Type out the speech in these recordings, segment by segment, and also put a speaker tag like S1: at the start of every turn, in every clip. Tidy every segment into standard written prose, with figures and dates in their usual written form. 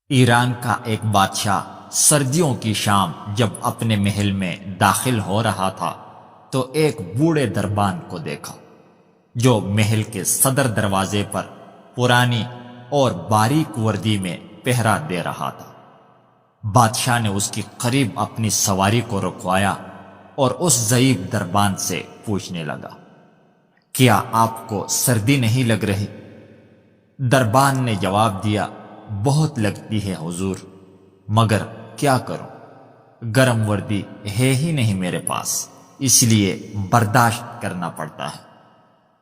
S1: ایران کا ایک بادشاہ سردیوں کی شام جب اپنے محل میں داخل ہو رہا تھا تو ایک بوڑھے دربان کو دیکھا جو محل کے صدر دروازے پر پرانی اور باریک وردی میں پہرا دے رہا تھا۔ بادشاہ نے اس کی قریب اپنی سواری کو رکوایا اور اس ضعیف دربان سے پوچھنے لگا، کیا آپ کو سردی نہیں لگ رہی؟ دربان نے جواب دیا، بہت لگتی ہے حضور، مگر کیا کروں، گرم وردی ہے ہی نہیں میرے پاس، اس لیے برداشت کرنا پڑتا ہے۔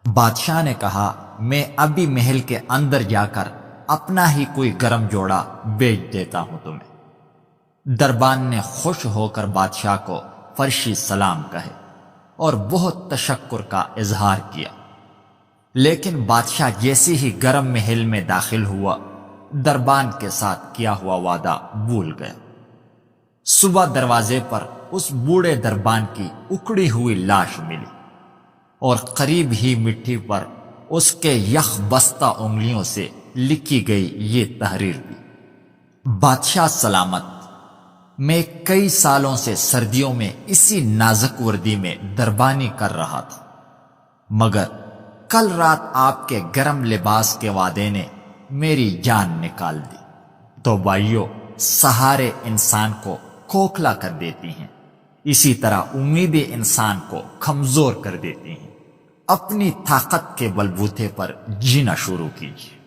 S1: بادشاہ نے کہا، میں ابھی محل کے اندر جا کر اپنا ہی کوئی گرم جوڑا بیچ دیتا ہوں تمہیں۔ دربان نے خوش ہو کر بادشاہ کو فرشی سلام کہے اور بہت تشکر کا اظہار کیا، لیکن بادشاہ جیسے ہی گرم محل میں داخل ہوا دربان کے ساتھ کیا ہوا وعدہ بھول گیا۔ صبح دروازے پر اس بوڑھے دربان کی اکڑی ہوئی لاش ملی اور قریب ہی مٹی پر اس کے یخ بستہ انگلیوں سے لکھی گئی یہ تحریر بھی، بادشاہ سلامت، میں کئی سالوں سے سردیوں میں اسی نازک وردی میں دربانی کر رہا تھا، مگر کل رات آپ کے گرم لباس کے وعدے نے میری جان نکال دی۔ تو بھائیو، سہارے انسان کو کھوکھلا کر دیتی ہیں، اسی طرح امیدیں انسان کو کمزور کر دیتی ہیں۔ اپنی طاقت کے بلبوتے پر جینا شروع کیجیے۔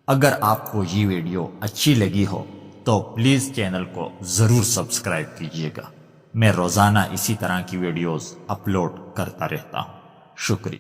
S1: اگر آپ کو یہ ویڈیو اچھی لگی ہو تو پلیز چینل کو ضرور سبسکرائب کیجیے گا۔ میں روزانہ اسی طرح کی ویڈیوز اپلوڈ کرتا رہتا ہوں۔ شکریہ۔